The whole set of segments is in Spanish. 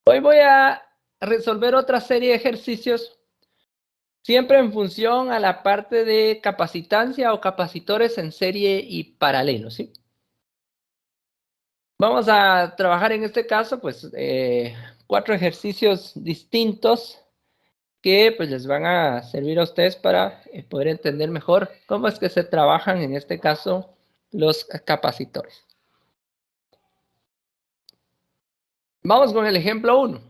Hoy voy a resolver otra serie de ejercicios, siempre en función a la parte de capacitancia o capacitores en serie y paralelo, ¿sí? Vamos a trabajar en este caso, pues, 4 ejercicios distintos que pues les van a servir a ustedes para poder entender mejor cómo es que se trabajan en este caso los capacitores. Vamos con el ejemplo 1.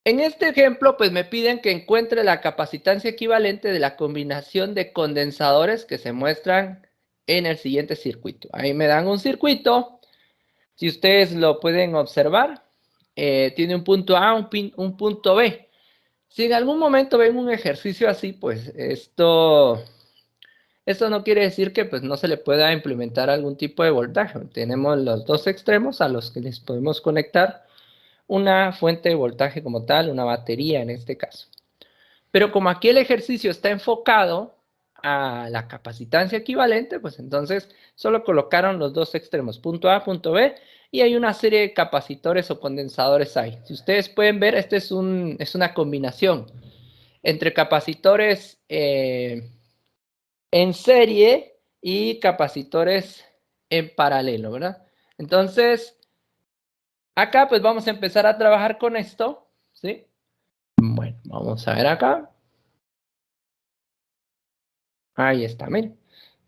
En este ejemplo, pues me piden que encuentre la capacitancia equivalente de la combinación de condensadores que se muestran en el siguiente circuito. Ahí me dan un circuito. Si ustedes lo pueden observar, tiene un punto A, un punto B. Si en algún momento ven un ejercicio así, pues esto no quiere decir que pues no se le pueda implementar algún tipo de voltaje. Tenemos los dos extremos a los que les podemos conectar una fuente de voltaje como tal, una batería en este caso. Pero como aquí el ejercicio está enfocado a la capacitancia equivalente, pues entonces solo colocaron los dos extremos, punto A, punto B, y hay una serie de capacitores o condensadores ahí. Si ustedes pueden ver, este es una combinación entre capacitores en serie y capacitores en paralelo, ¿verdad? Entonces, acá pues vamos a empezar a trabajar con esto, ¿sí? Bueno, vamos a ver acá. Ahí está, miren.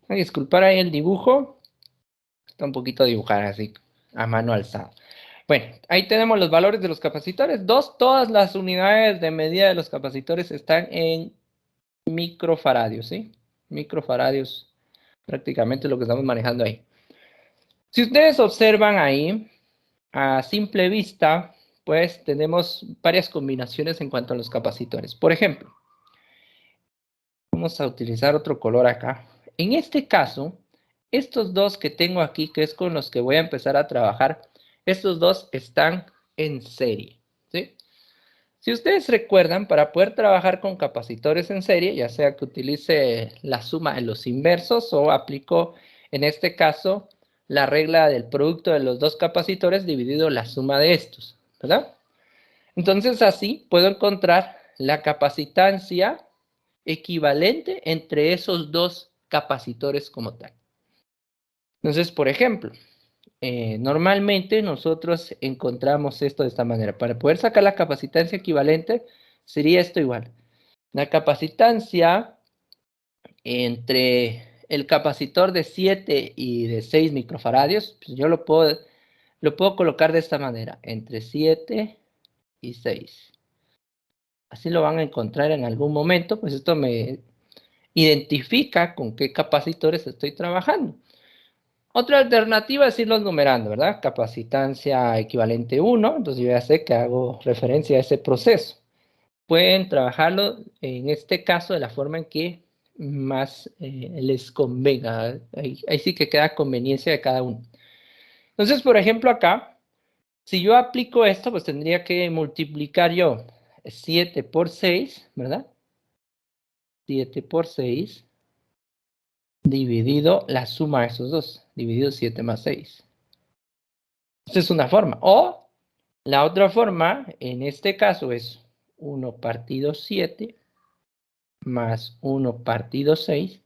Ay, disculpar ahí el dibujo. Está un poquito dibujado así, a mano alzada. Bueno, ahí tenemos los valores de los capacitores. Todas las unidades de medida de los capacitores están en microfaradios, ¿sí? Microfaradios, prácticamente lo que estamos manejando ahí. Si ustedes observan ahí, a simple vista, pues tenemos varias combinaciones en cuanto a los capacitores. Por ejemplo, vamos a utilizar otro color acá. En este caso, estos dos que tengo aquí, que es con los que voy a empezar a trabajar, estos dos están en serie, ¿sí? Si ustedes recuerdan, para poder trabajar con capacitores en serie, ya sea que utilice la suma de los inversos o aplico, en este caso, la regla del producto de los dos capacitores dividido la suma de estos, ¿verdad? Entonces así puedo encontrar la capacitancia equivalente entre esos dos capacitores como tal. Entonces, por ejemplo, normalmente nosotros encontramos esto de esta manera. Para poder sacar la capacitancia equivalente, sería esto igual. La capacitancia entre el capacitor de 7 y de 6 microfaradios, pues yo lo puedo colocar de esta manera, entre 7 y 6. Así lo van a encontrar en algún momento, pues esto me identifica con qué capacitores estoy trabajando. Otra alternativa es irlos numerando, ¿verdad? Capacitancia equivalente 1, entonces yo ya sé que hago referencia a ese proceso. Pueden trabajarlo, en este caso, de la forma en que más les convenga. Ahí sí que queda conveniencia de cada uno. Entonces, por ejemplo, acá, si yo aplico esto, pues tendría que multiplicar yo 7 por 6, ¿verdad? 7 por 6 dividido la suma de esos dos, dividido 7 más 6. Esta es una forma. O la otra forma, en este caso, es 1 partido 7 más 1 partido 6.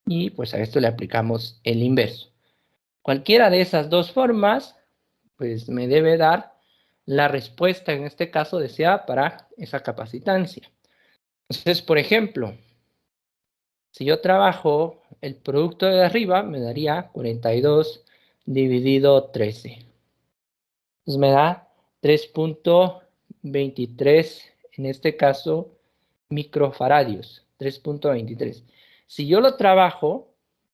Y pues a esto le aplicamos el inverso. Cualquiera de esas dos formas, pues me debe dar la respuesta, en este caso, deseada para esa capacitancia. Entonces, por ejemplo, si yo trabajo el producto de arriba, me daría 42 dividido 13. Entonces me da 3.23, en este caso, microfaradios. 3.23. Si yo lo trabajo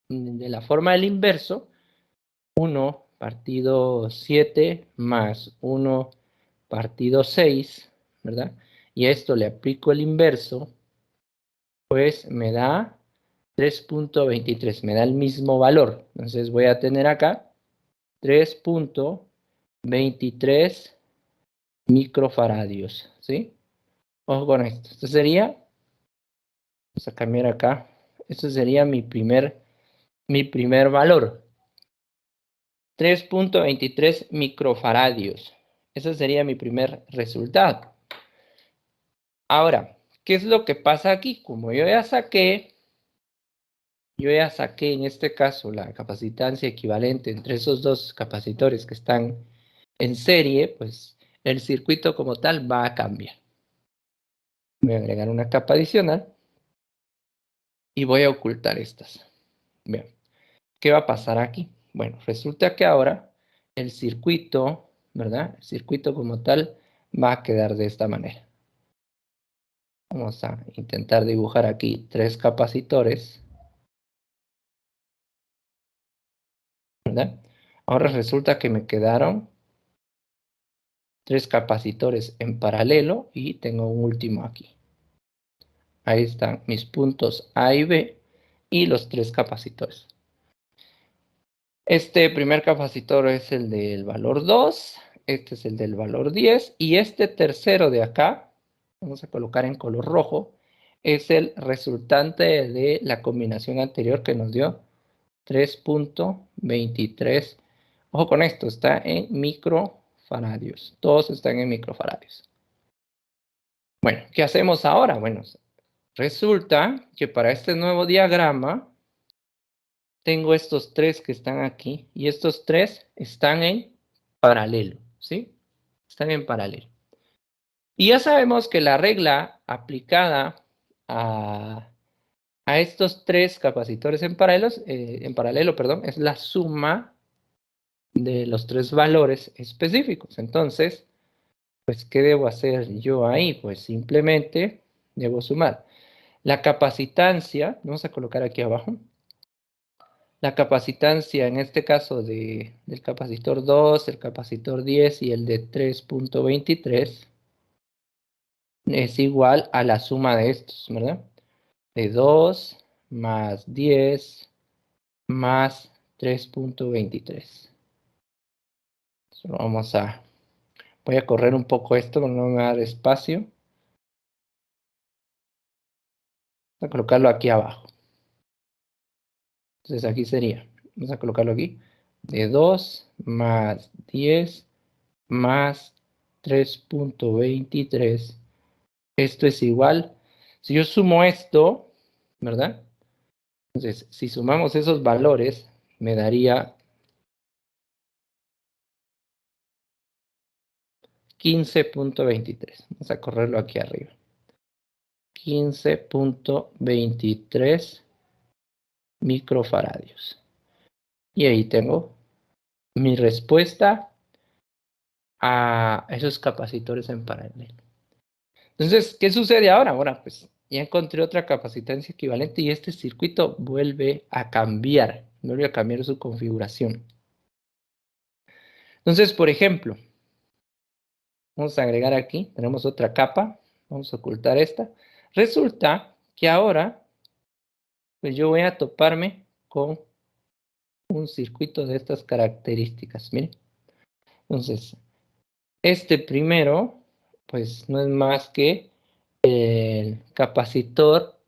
de la forma del inverso, 1 partido 7 más 1 partido 6, ¿verdad? Y a esto le aplico el inverso, pues me da 3.23, me da el mismo valor. Entonces voy a tener acá 3.23 microfaradios, ¿sí? Ojo con esto. Esto sería, vamos a cambiar acá, esto sería mi primer valor. 3.23 microfaradios. Ese sería mi primer resultado. Ahora, ¿qué es lo que pasa aquí? Como yo ya saqué en este caso la capacitancia equivalente entre esos dos capacitores que están en serie, pues el circuito como tal va a cambiar. Voy a agregar una capa adicional y voy a ocultar estas. Bien, ¿qué va a pasar aquí? Bueno, resulta que ahora el circuito, ¿verdad? El circuito como tal va a quedar de esta manera. Vamos a intentar dibujar aquí 3 capacitores, ¿verdad? Ahora resulta que me quedaron 3 capacitores en paralelo y tengo un último aquí. Ahí están mis puntos A y B y los 3 capacitores. Este primer capacitor es el del valor 2, este es el del valor 10 y este tercero de acá, vamos a colocar en color rojo, es el resultante de la combinación anterior que nos dio 3.23. Ojo con esto, está en microfaradios. Todos están en microfaradios. Bueno, ¿qué hacemos ahora? Bueno, resulta que para este nuevo diagrama tengo estos 3 que están aquí y estos 3 están en paralelo, ¿sí? Están en paralelo. Y ya sabemos que la regla aplicada a estos 3 capacitores en paralelo, perdón, es la suma de los 3 valores específicos. Entonces, pues, ¿qué debo hacer yo ahí? Pues simplemente debo sumar la capacitancia, vamos a colocar aquí abajo, la capacitancia en este caso del capacitor 2, el capacitor 10 y el de 3.23 es igual a la suma de estos, ¿verdad? De 2 más 10 más 3.23. Voy a correr un poco esto, no me va a dar espacio. Voy a colocarlo aquí abajo. Entonces aquí sería, vamos a colocarlo aquí, de 2 más 10 más 3.23. Esto es igual, si yo sumo esto, ¿verdad? Entonces, si sumamos esos valores, me daría 15.23. Vamos a correrlo aquí arriba. 15.23 microfaradios. Y ahí tengo mi respuesta a esos capacitores en paralelo. Entonces, ¿qué sucede ahora? Ahora, pues ya encontré otra capacitancia equivalente y este circuito vuelve a cambiar su configuración. Entonces, por ejemplo, vamos a agregar aquí, tenemos otra capa, vamos a ocultar esta. Resulta que ahora, pues yo voy a toparme con un circuito de estas características, miren. Entonces, este primero, pues no es más que el capacitor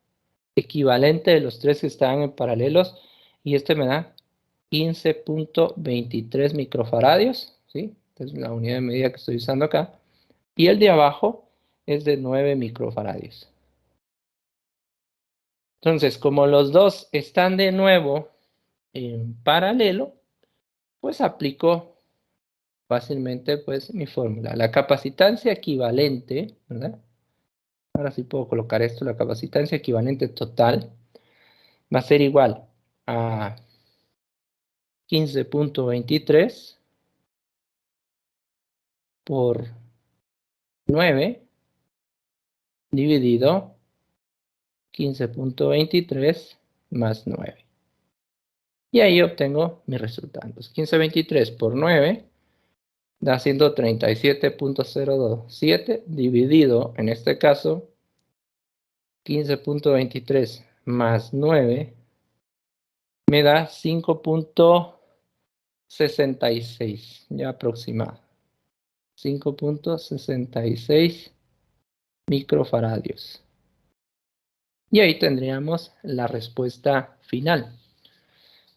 equivalente de los 3 que estaban en paralelos y este me da 15.23 microfaradios, ¿sí? Es la unidad de medida que estoy usando acá. Y el de abajo es de 9 microfaradios. Entonces, como los dos están de nuevo en paralelo, pues aplico fácilmente pues mi fórmula. La capacitancia equivalente, ¿verdad? Ahora sí puedo colocar esto, la capacitancia equivalente total va a ser igual a 15.23 por 9 dividido 15.23 más 9. Y ahí obtengo mis resultados. 15.23 por 9 da 137.027 dividido, en este caso, 15.23 más 9 me da 5.66, ya aproximado. 5.66 microfaradios. Y ahí tendríamos la respuesta final.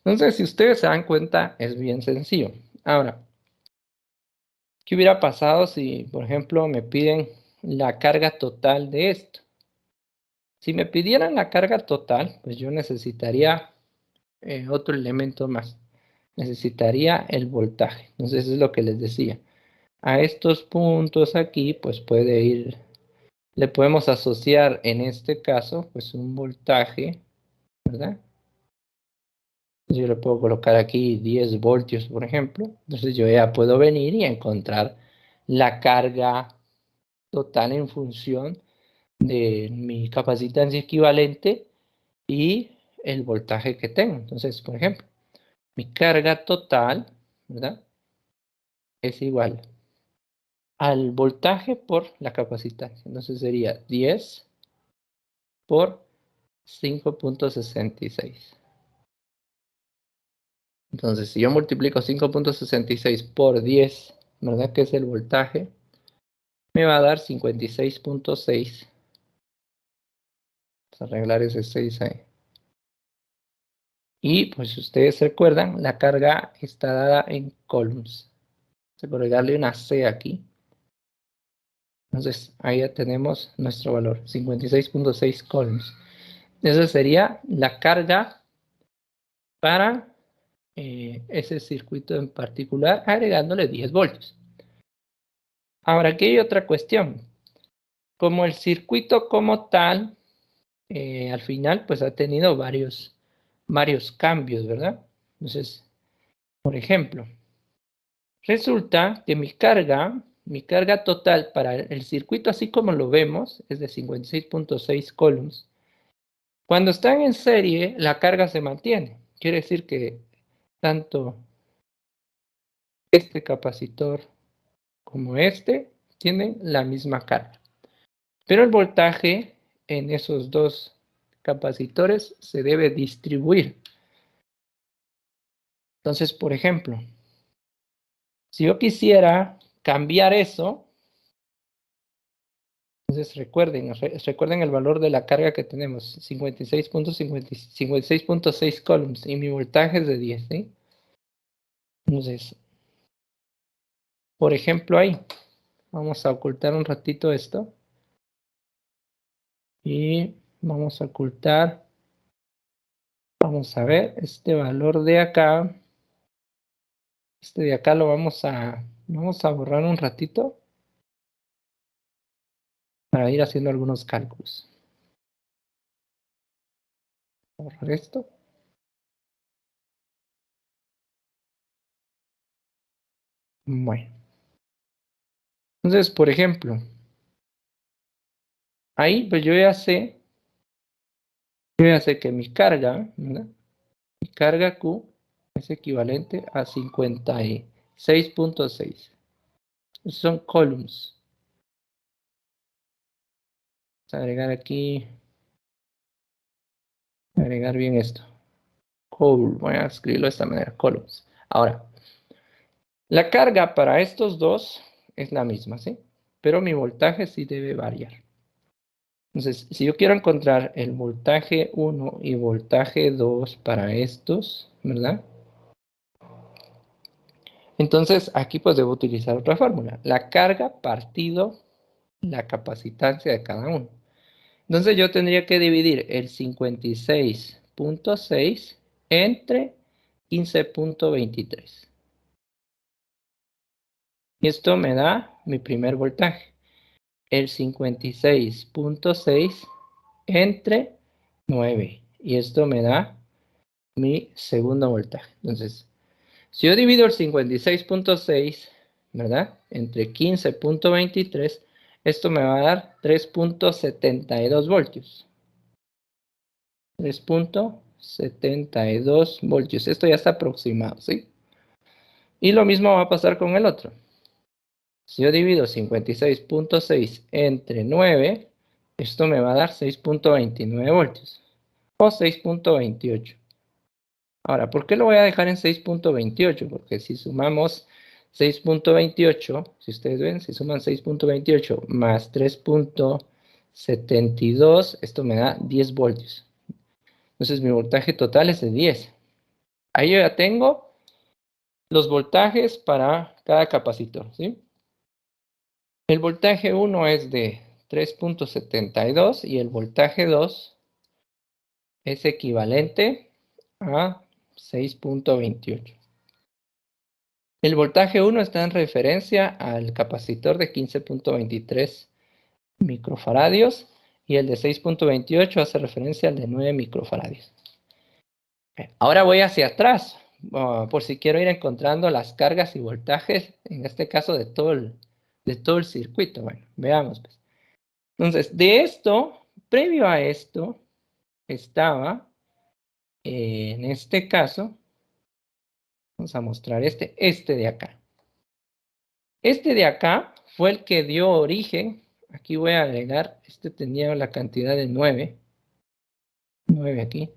Entonces, si ustedes se dan cuenta, es bien sencillo. Ahora, ¿Qué hubiera pasado si, por ejemplo, me piden la carga total de esto? Si me pidieran la carga total, pues yo necesitaría otro elemento más. Necesitaría el voltaje. Entonces es lo que les decía. A estos puntos aquí, pues puede ir, le podemos asociar en este caso, pues un voltaje, ¿verdad? Yo le puedo colocar aquí 10 voltios, por ejemplo. Entonces yo ya puedo venir y encontrar la carga total en función de mi capacitancia equivalente y el voltaje que tengo. Entonces, por ejemplo, mi carga total, ¿verdad? Es igual al voltaje por la capacitancia. Entonces sería 10 por 5.66. Entonces, si yo multiplico 5.66 por 10, ¿verdad? Que es el voltaje, me va a dar 56.6. Vamos a arreglar ese 6 ahí. Y pues si ustedes recuerdan, la carga está dada en coulombs. Vamos a agregarle una C aquí. Entonces, ahí ya tenemos nuestro valor, 56.6 coulombs. Esa sería la carga para ese circuito en particular, agregándole 10 voltios. Ahora, aquí hay otra cuestión. Como el circuito como tal, al final, pues ha tenido varios cambios, ¿verdad? Entonces, por ejemplo, resulta que mi carga total para el circuito, así como lo vemos, es de 56.6 coulombs. Cuando están en serie, la carga se mantiene. Quiere decir que tanto este capacitor como este tienen la misma carga. Pero el voltaje en esos dos capacitores se debe distribuir. Entonces, por ejemplo, si yo quisiera cambiar eso, entonces recuerden el valor de la carga que tenemos, 56.6 coulombs y mi voltaje es de 10, ¿sí? Entonces, por ejemplo ahí, vamos a ocultar un ratito esto y vamos a ocultar, vamos a ver, este valor de acá, este de acá lo vamos a borrar un ratito para ir haciendo algunos cálculos. Borrar esto. Bueno. Entonces, por ejemplo, ahí pues yo ya sé que mi carga, ¿verdad? Mi carga Q es equivalente a 56.6. Son coulombs. Vamos a agregar aquí, agregar bien esto. Voy a escribirlo de esta manera, coulombs. Ahora, la carga para estos dos es la misma, ¿sí? Pero mi voltaje sí debe variar. Entonces, si yo quiero encontrar el voltaje 1 y voltaje 2 para estos, ¿verdad? Entonces, aquí pues debo utilizar otra fórmula. La carga partido la capacitancia de cada uno. Entonces, yo tendría que dividir el 56.6 entre 15.23. Y esto me da mi primer voltaje. El 56.6 entre 9. Y esto me da mi segundo voltaje. Entonces, si yo divido el 56.6, ¿verdad? Entre 15.23, esto me va a dar 3.72 voltios. 3.72 voltios. Esto ya está aproximado, ¿sí? Y lo mismo va a pasar con el otro. Si yo divido 56.6 entre 9, esto me va a dar 6.29 voltios. O 6.28. Ahora, ¿por qué lo voy a dejar en 6.28? Porque si sumamos 6.28, si ustedes ven, si suman 6.28 más 3.72, esto me da 10 voltios. Entonces mi voltaje total es de 10. Ahí yo ya tengo los voltajes para cada capacitor, ¿sí? El voltaje 1 es de 3.72 y el voltaje 2 es equivalente a 6.28. El voltaje 1 está en referencia al capacitor de 15.23 microfaradios y el de 6.28 hace referencia al de 9 microfaradios. Ahora voy hacia atrás, por si quiero ir encontrando las cargas y voltajes, en este caso de todo el circuito. Bueno, veamos, pues. Entonces, de esto, previo a esto, estaba, en este caso, vamos a mostrar este de acá. Este de acá fue el que dio origen, aquí voy a agregar, este tenía la cantidad de 9 aquí.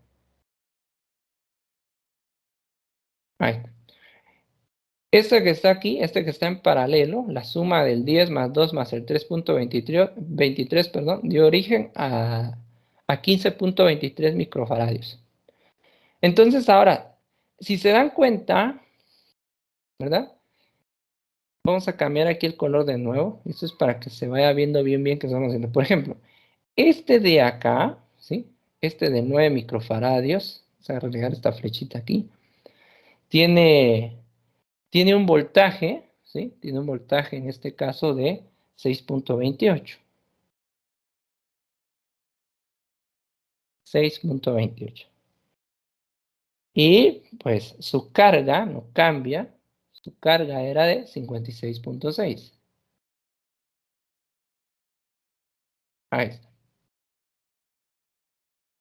Ahí está. Este que está aquí, este que está en paralelo, la suma del 10 más 2 más el 3.23, perdón, dio origen a 15.23 microfaradios. Entonces ahora, si se dan cuenta, ¿verdad? Vamos a cambiar aquí el color de nuevo. Esto es para que se vaya viendo bien qué estamos haciendo. Por ejemplo, este de acá, ¿sí? Este de 9 microfaradios, vamos a agregar esta flechita aquí, tiene un voltaje, ¿sí? Tiene un voltaje en este caso de 6.28. 6.28. Y pues su carga no cambia. Su carga era de 56.6. Ahí está.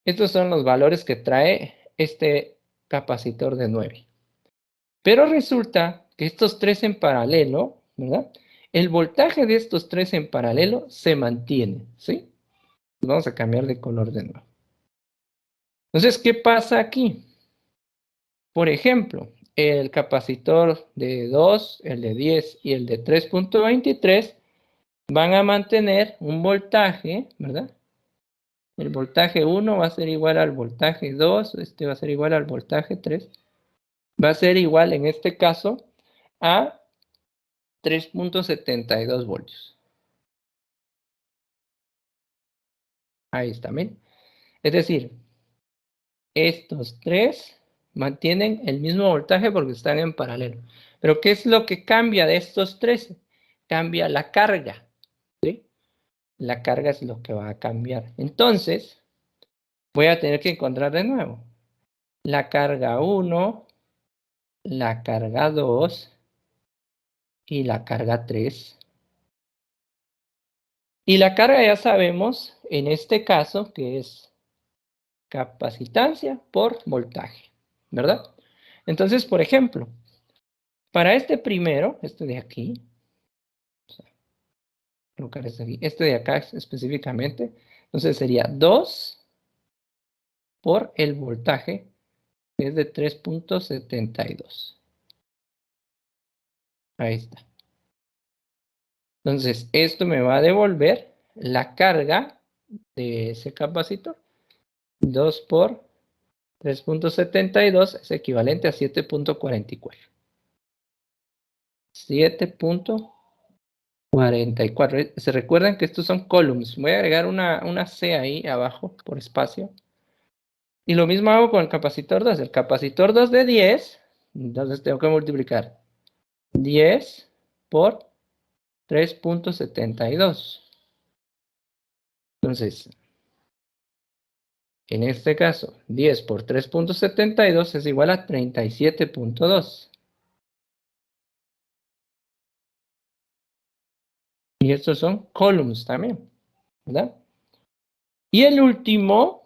Estos son los valores que trae este capacitor de 9. Pero resulta que estos tres en paralelo, ¿verdad? El voltaje de estos tres en paralelo se mantiene, ¿sí? Vamos a cambiar de color de nuevo. Entonces, ¿qué pasa aquí? Por ejemplo, el capacitor de 2, el de 10 y el de 3.23 van a mantener un voltaje, ¿verdad? El voltaje 1 va a ser igual al voltaje 2, este va a ser igual al voltaje 3. Va a ser igual en este caso a 3.72 voltios. Ahí está, ¿bien? Es decir, estos tres mantienen el mismo voltaje porque están en paralelo. Pero ¿qué es lo que cambia de estos tres? Cambia la carga, ¿sí? La carga es lo que va a cambiar. Entonces, voy a tener que encontrar de nuevo la carga 1, la carga 2 y la carga 3. Y la carga ya sabemos, en este caso, que es capacitancia por voltaje, ¿verdad? Entonces, por ejemplo, para este primero, este de aquí, vamos a colocar este aquí, este de acá específicamente, entonces sería 2 por el voltaje, que es de 3.72. Ahí está. Entonces, esto me va a devolver la carga de ese capacitor. 2 por 3.72 es equivalente a 7.44. 7.44. Se recuerdan que estos son columns. Voy a agregar una C ahí abajo por espacio. Y lo mismo hago con el capacitor 2. El capacitor 2 de 10, entonces tengo que multiplicar 10 por 3.72. Entonces, en este caso, 10 por 3.72 es igual a 37.2. Y estos son columns también, ¿verdad? Y el último,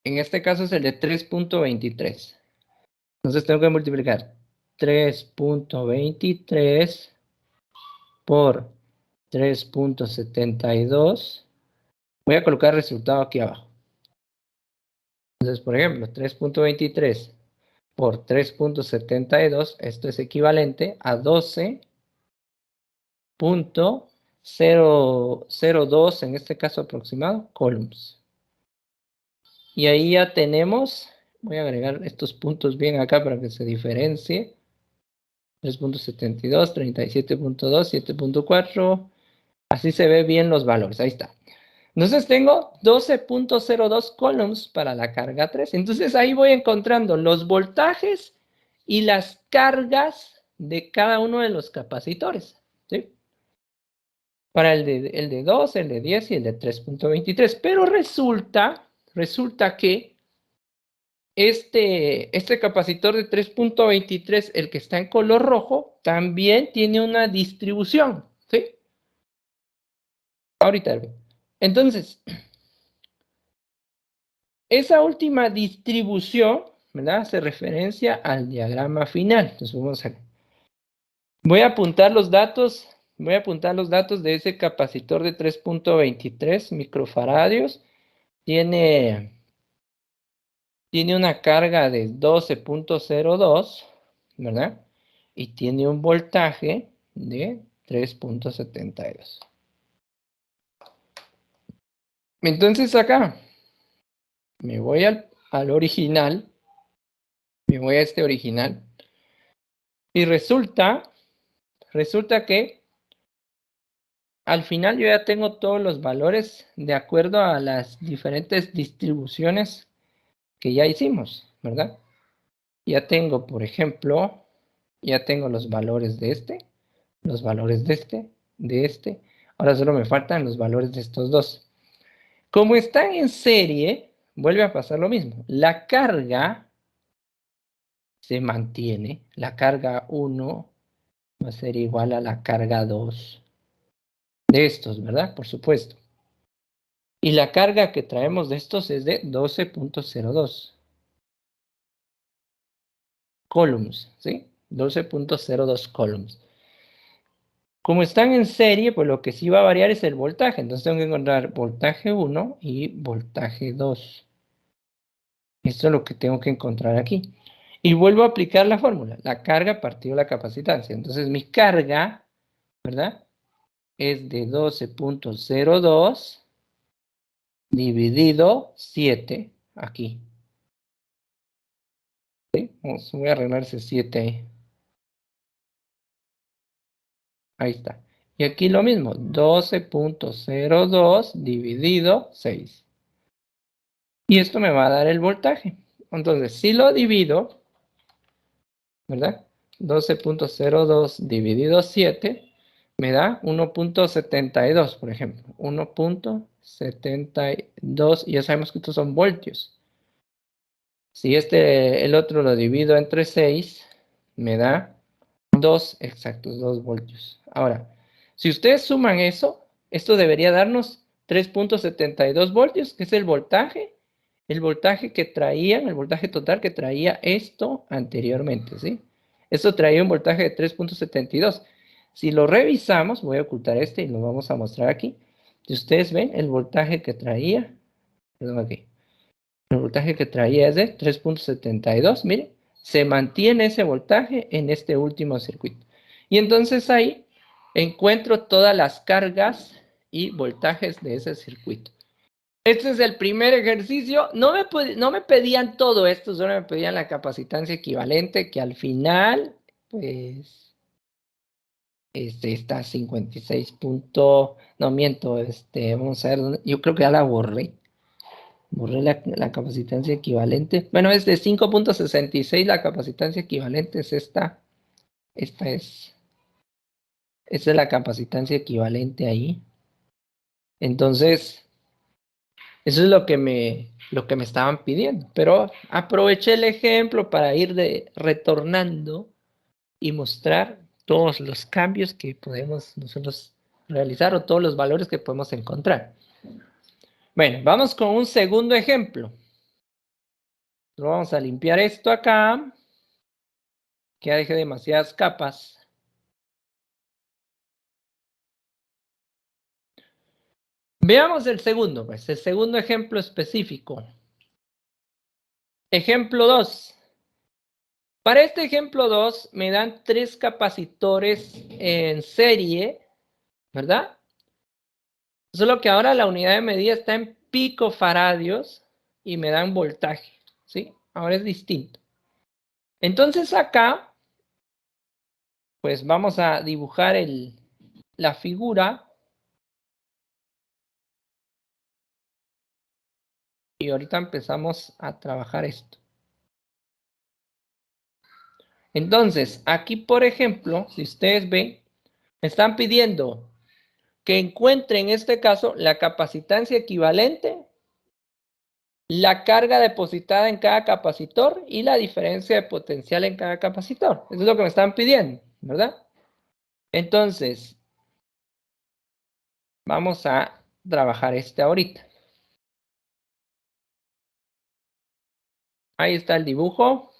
en este caso es el de 3.23. Entonces tengo que multiplicar 3.23 por 3.72. Voy a colocar el resultado aquí abajo. Entonces, por ejemplo, 3.23 por 3.72, esto es equivalente a 12.002, en este caso aproximado, columns. Y ahí ya tenemos, voy a agregar estos puntos bien acá para que se diferencie. 3.72, 37.2, 7.4. Así se ve bien los valores. Ahí está. Entonces tengo 12.02 coulombs para la carga 3. Entonces ahí voy encontrando los voltajes y las cargas de cada uno de los capacitores, ¿sí? Para el de 2, el de 10 y el de 3.23. Pero resulta que este capacitor de 3.23, el que está en color rojo, también tiene una distribución, ¿sí? Ahorita. Entonces, esa última distribución, ¿verdad? Hace referencia al diagrama final. Entonces, voy a apuntar los datos. Voy a apuntar los datos de ese capacitor de 3.23 microfaradios. Tiene una carga de 12.02, ¿verdad? Y tiene un voltaje de 3.72. Entonces acá me voy al original, me voy a este original, y resulta que al final yo ya tengo todos los valores de acuerdo a las diferentes distribuciones que ya hicimos, ¿verdad? Ya tengo, por ejemplo, ya tengo los valores de este, los valores de este. Ahora solo me faltan los valores de estos dos. Como están en serie, vuelve a pasar lo mismo. La carga se mantiene. La carga 1 va a ser igual a la carga 2 de estos, ¿verdad? Por supuesto. Y la carga que traemos de estos es de 12.02 coulombs, ¿sí? 12.02 coulombs. Como están en serie, pues lo que sí va a variar es el voltaje. Entonces tengo que encontrar voltaje 1 y voltaje 2. Esto es lo que tengo que encontrar aquí. Y vuelvo a aplicar la fórmula. La carga partido la capacitancia. Entonces mi carga, ¿verdad? Es de 12.02 dividido 7 aquí. ¿Sí? Voy a arreglar ese 7 ahí. Ahí está. Y aquí lo mismo, 12.02 dividido 6. Y esto me va a dar el voltaje. Entonces, si lo divido, ¿verdad? 12.02 dividido 7 me da 1.72, por ejemplo. 1.72, y ya sabemos que estos son voltios. Si el otro lo divido entre 6, me da 2 exactos, 2 voltios. Ahora, si ustedes suman eso, esto debería darnos 3.72 voltios, que es el voltaje que traía, el voltaje total que traía esto anteriormente, ¿sí? Esto traía un voltaje de 3.72. Si lo revisamos, voy a ocultar este y lo vamos a mostrar aquí. Si ustedes ven, el voltaje que traía, perdón, aquí. El voltaje que traía es de 3.72, miren, se mantiene ese voltaje en este último circuito. Y entonces ahí encuentro todas las cargas y voltajes de ese circuito. Este es el primer ejercicio. No me pedían todo esto, solo me pedían la capacitancia equivalente, que al final, pues, está 56 punto, no miento, vamos a ver, yo creo que ya la borré. Borré la capacitancia equivalente. Bueno, es de 5.66 la capacitancia equivalente, es esta. Esta es la capacitancia equivalente ahí. Entonces, eso es lo que me estaban pidiendo. Pero aproveché el ejemplo para ir retornando y mostrar todos los cambios que podemos nosotros realizar o todos los valores que podemos encontrar. Bueno, vamos con un segundo ejemplo. Vamos a limpiar esto acá, que ya dejé demasiadas capas. Veamos el segundo, pues, el segundo ejemplo específico. Ejemplo 2. Para este ejemplo 2 me dan 3 capacitores en serie, ¿verdad? Solo que ahora la unidad de medida está en picofaradios y me dan voltaje, ¿sí? Ahora es distinto. Entonces acá pues vamos a dibujar la figura. Y ahorita empezamos a trabajar esto. Entonces, aquí, por ejemplo, si ustedes ven, me están pidiendo que encuentre en este caso la capacitancia equivalente, la carga depositada en cada capacitor y la diferencia de potencial en cada capacitor. Eso es lo que me están pidiendo, ¿verdad? Entonces, vamos a trabajar este ahorita. Ahí está el dibujo.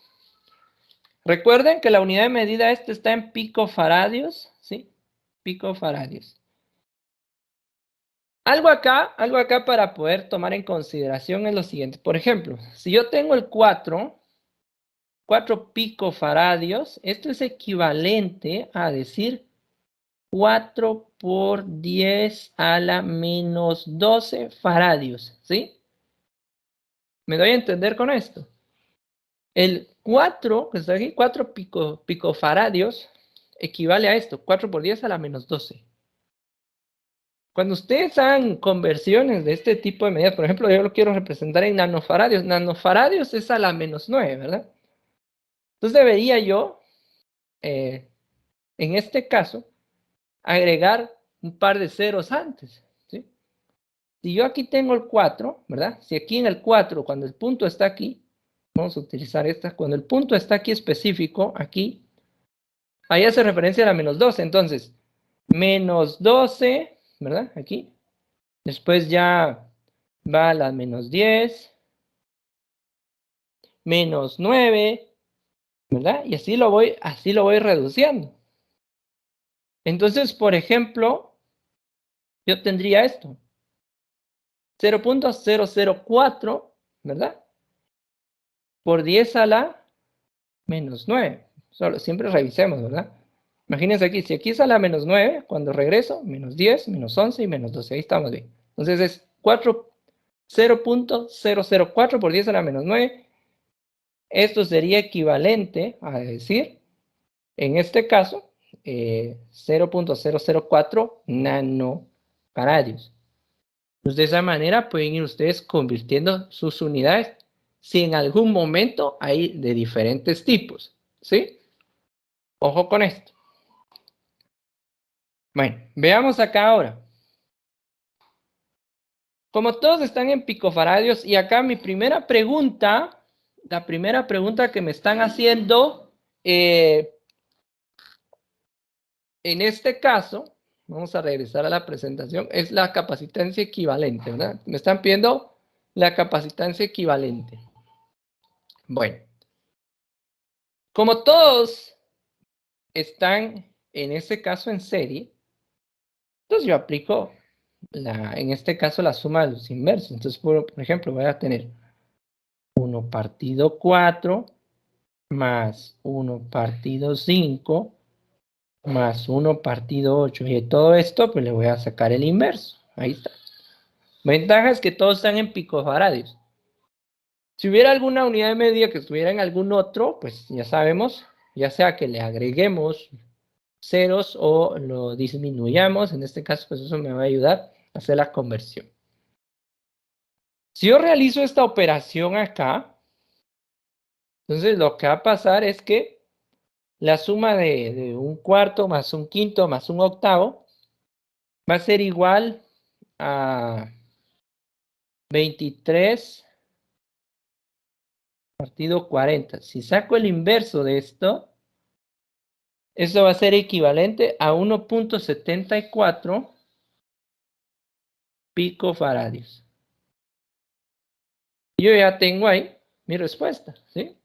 Recuerden que la unidad de medida está en picofaradios, ¿sí? Picofaradios. Algo acá para poder tomar en consideración es lo siguiente. Por ejemplo, si yo tengo el 4 picofaradios, esto es equivalente a decir 4 por 10 a la menos 12 faradios, ¿sí? ¿Me doy a entender con esto? El 4, que está aquí, 4 picofaradios, equivale a esto, 4 por 10 a la menos 12. Cuando ustedes hagan conversiones de este tipo de medidas, por ejemplo, yo lo quiero representar en nanofaradios. Nanofaradios es a la menos 9, ¿verdad? Entonces debería yo, en este caso, agregar un par de ceros antes, ¿sí? Si yo aquí tengo el 4, ¿verdad? Si aquí en el 4, cuando el punto está aquí, vamos a utilizar esta, cuando el punto está aquí específico, aquí, ahí hace referencia a la menos 12. Entonces, menos 12, ¿verdad? Aquí. Después ya va a la menos 10, menos 9, ¿verdad? Y así lo voy reduciendo. Entonces, por ejemplo, yo tendría esto. 0.004, ¿verdad? Por 10 a la menos 9. Siempre revisemos, ¿verdad? Imagínense aquí, si aquí es a la menos 9, cuando regreso, menos 10, menos 11 y menos 12. Ahí estamos bien. Entonces es 0.004 por 10 a la menos 9. Esto sería equivalente a decir, en este caso, 0.004 nanofaradios. Pues de esa manera pueden ir ustedes convirtiendo sus unidades si en algún momento hay de diferentes tipos, ¿sí? Ojo con esto. Bueno, veamos acá ahora. Como todos están en picofaradios, y acá mi primera pregunta, la primera pregunta que me están haciendo, en este caso, vamos a regresar a la presentación, es la capacitancia equivalente, ¿verdad? Me están pidiendo la capacitancia equivalente. Bueno, como todos están en este caso en serie, entonces yo aplico, en este caso, la suma de los inversos. Entonces, por ejemplo, voy a tener 1 partido 4 más 1 partido 5 más 1 partido 8. Y de todo esto, pues le voy a sacar el inverso. Ahí está. Ventaja es que todos están en picofaradios. Si hubiera alguna unidad de medida que estuviera en algún otro, pues ya sabemos, ya sea que le agreguemos ceros o lo disminuyamos. En este caso, pues eso me va a ayudar a hacer la conversión. Si yo realizo esta operación acá, entonces lo que va a pasar es que la suma de un cuarto más un quinto más un octavo va a ser igual a 23 partido 40. Si saco el inverso de esto, eso va a ser equivalente a 1.74 picofaradios. Yo ya tengo ahí mi respuesta, ¿sí?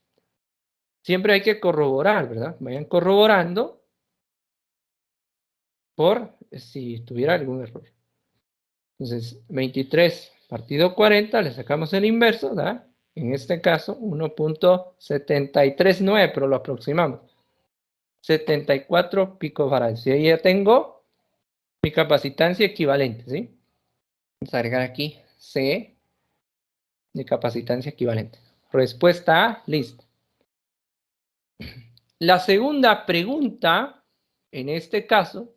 Siempre hay que corroborar, ¿verdad? Vayan corroborando por si tuviera algún error. Entonces, 23 partido 40, le sacamos el inverso, ¿verdad? En este caso, 1.739, pero lo aproximamos. 74 picofaradios. Y ahí ya tengo mi capacitancia equivalente, ¿sí? Vamos a agregar aquí C de capacitancia equivalente. Respuesta A, listo. La segunda pregunta en este caso,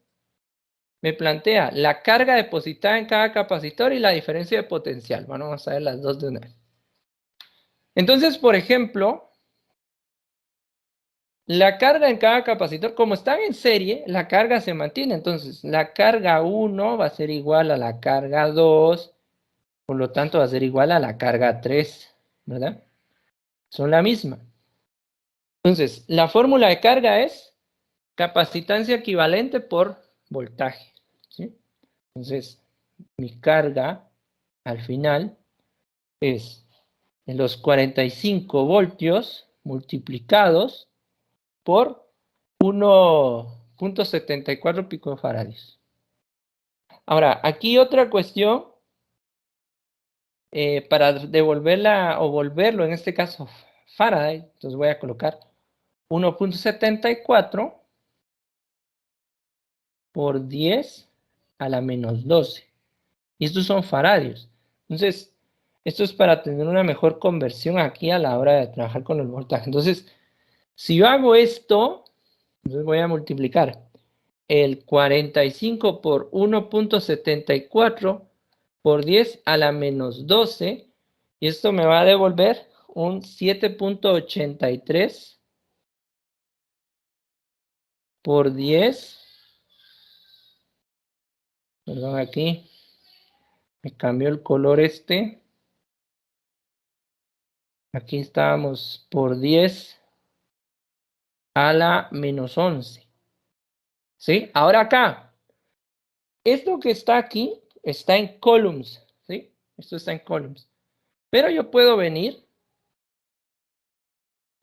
me plantea la carga depositada en cada capacitor y la diferencia de potencial. Bueno, vamos a ver las dos de una vez. Entonces, por ejemplo, la carga en cada capacitor, como están en serie, la carga se mantiene. Entonces, la carga 1 va a ser igual a la carga 2, por lo tanto va a ser igual a la carga 3, ¿verdad? Son la misma. Entonces, la fórmula de carga es capacitancia equivalente por voltaje, ¿sí? Entonces, mi carga al final es de los 45 voltios multiplicados por 1.74 picofaradios. Ahora, aquí otra cuestión para devolverla o volverlo, en este caso Faraday, entonces voy a colocar 1.74 por 10 a la menos 12. Y estos son faradios. Entonces, esto es para tener una mejor conversión aquí a la hora de trabajar con el voltaje. Entonces, si yo hago esto, entonces voy a multiplicar el 45 por 1.74 por 10 a la menos 12. Y esto me va a devolver un 7.83 por 10. Perdón, aquí me cambió el color este. Aquí estábamos por 10 a la menos 11. ¿Sí? Ahora acá, esto que está aquí está en columns. ¿Sí? Esto está en columns. Pero yo puedo venir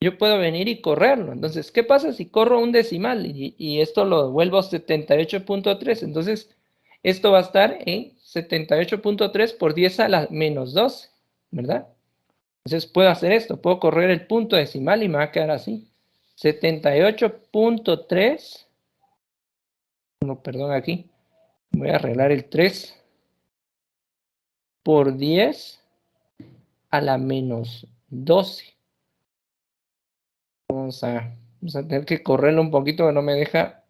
y correrlo. Entonces, ¿qué pasa si corro un decimal y esto lo devuelvo 78.3? Entonces, esto va a estar en 78.3 por 10 a la menos 12, ¿verdad? Entonces, puedo hacer esto. Puedo correr el punto decimal y me va a quedar así. 78.3. No, perdón, aquí. Voy a arreglar el 3 por 10 a la menos 12. Vamos a tener que correrlo un poquito que no me deja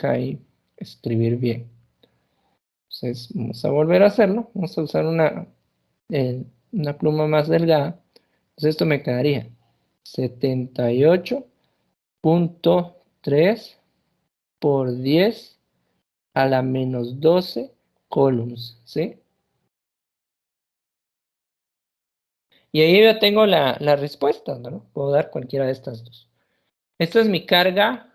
ahí escribir bien. Entonces vamos a volver a hacerlo. Vamos a usar una pluma más delgada. Entonces esto me quedaría 78.3 por 10 a la menos 12 columns, ¿sí? Y ahí ya tengo la respuesta, ¿no? Puedo dar cualquiera de estas dos. Esta es mi carga,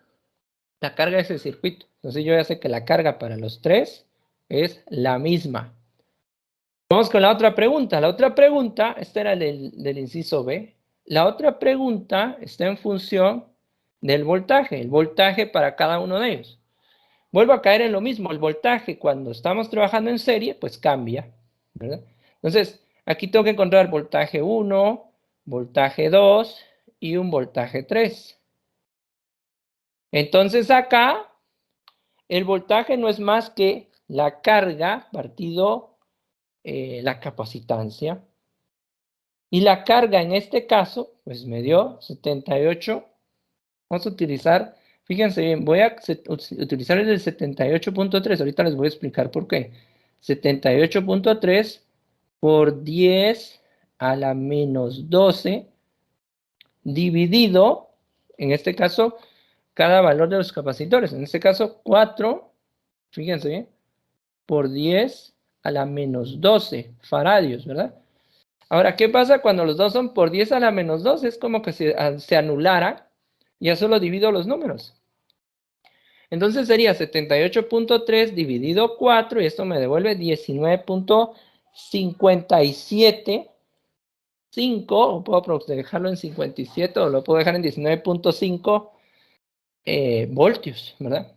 la carga de ese circuito. Entonces yo ya sé que la carga para los tres es la misma. Vamos con la otra pregunta. La otra pregunta, esta era del inciso B. La otra pregunta está en función del voltaje, el voltaje para cada uno de ellos. Vuelvo a caer en lo mismo, el voltaje cuando estamos trabajando en serie, pues cambia, ¿verdad? Entonces, aquí tengo que encontrar voltaje 1, voltaje 2 y un voltaje 3. Entonces acá, el voltaje no es más que la carga partido la capacitancia. Y la carga en este caso, pues me dio 78. Vamos a utilizar, fíjense bien, voy a utilizar el del 78.3. Ahorita les voy a explicar por qué. 78.3 por 10 a la menos 12 dividido, en este caso, cada valor de los capacitores. En este caso, 4, fíjense bien, por 10 a la menos 12 faradios, ¿verdad? Ahora, ¿qué pasa cuando los dos son por 10 a la menos 2? Es como que se anulara. Ya solo divido los números. Entonces sería 78.3 dividido 4 y esto me devuelve 19.575. O puedo dejarlo en 57 o lo puedo dejar en 19.5 voltios, ¿verdad?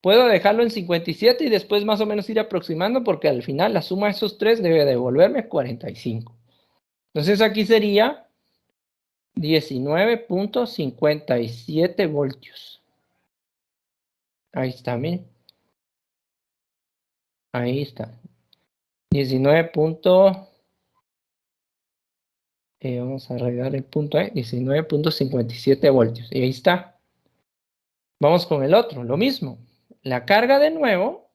Puedo dejarlo en 57 y después más o menos ir aproximando porque al final la suma de esos tres debe devolverme 45. Entonces aquí sería 19.57 voltios. Ahí está, miren. Ahí está. 19. Vamos a arreglar el punto, 19.57 voltios. Y ahí está. Vamos con el otro, lo mismo. La carga de nuevo,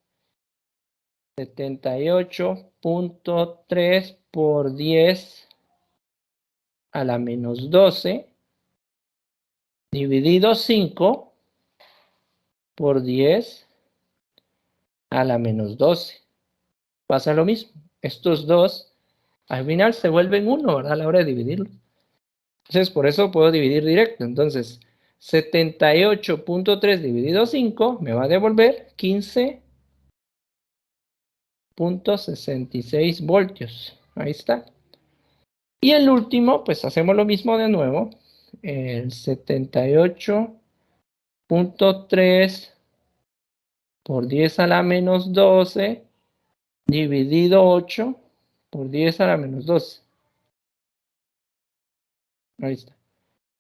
78.3 por 10 a la menos 12, dividido 5 por 10 a la menos 12. Pasa lo mismo. Estos dos al final se vuelven 1, ¿verdad? A la hora de dividirlo. Entonces, por eso puedo dividir directo. Entonces, 78.3 dividido 5 me va a devolver 15.66 voltios. Ahí está. Y el último, pues hacemos lo mismo de nuevo. El 78.3 por 10 a la menos 12 dividido 8 por 10 a la menos 12. Ahí está.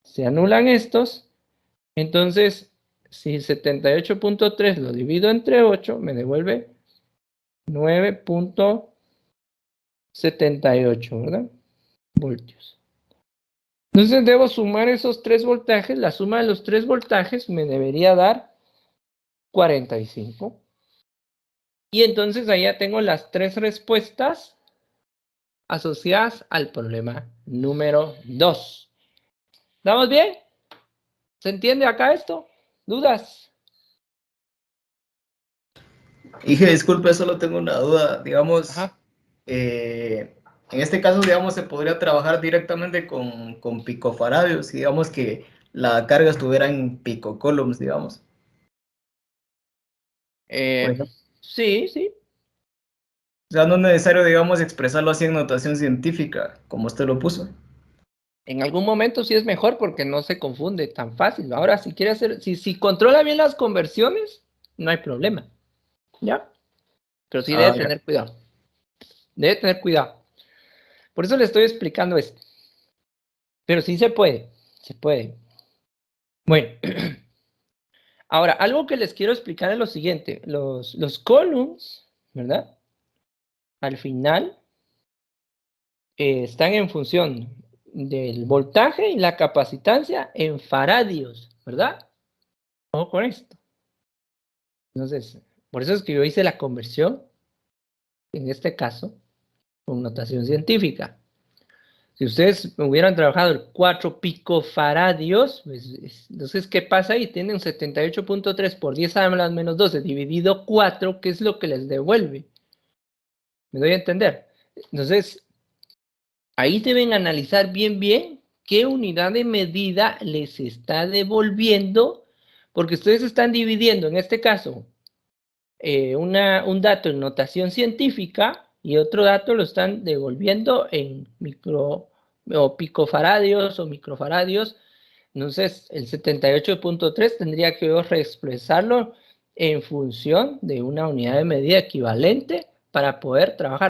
Se anulan estos. Entonces, si 78.3 lo divido entre 8, me devuelve 9.78, ¿verdad? Voltios. Entonces debo sumar esos 3 voltajes. La suma de los 3 voltajes me debería dar 45. Y entonces ahí ya tengo las 3 respuestas asociadas al problema número 2. ¿Estamos bien? ¿Se entiende acá esto? ¿Dudas? Dije, disculpe, solo tengo una duda. Digamos, Ajá. en este caso, digamos, se podría trabajar directamente con picofaradios, y digamos que la carga estuviera en picocoulombs, digamos. Por ejemplo. Sí, sí. O sea, no es necesario, digamos, expresarlo así en notación científica, como usted lo puso. En algún momento sí es mejor porque no se confunde tan fácil. Ahora, si quiere hacer, si controla bien las conversiones, no hay problema. ¿Ya? Pero sí Ah, debe ya. tener cuidado. Debe tener cuidado. Por eso le estoy explicando esto. Pero sí se puede. Se puede. Bueno. Ahora, algo que les quiero explicar es lo siguiente. Los columns, ¿verdad? Al final están en función del voltaje y la capacitancia en faradios, ¿verdad? Ojo con esto. Entonces, por eso es que yo hice la conversión, en este caso, con notación científica. Si ustedes hubieran trabajado el 4 picofaradios, pues, entonces, ¿qué pasa ahí? Tienen 78.3 por 10 a la menos 12 dividido 4, ¿qué es lo que les devuelve? ¿Me doy a entender? Entonces, ahí deben analizar bien qué unidad de medida les está devolviendo, porque ustedes están dividiendo, en este caso, un dato en notación científica y otro dato lo están devolviendo en micro o picofaradios o microfaradios. Entonces, el 78.3 tendría que reexpresarlo en función de una unidad de medida equivalente para poder trabajar.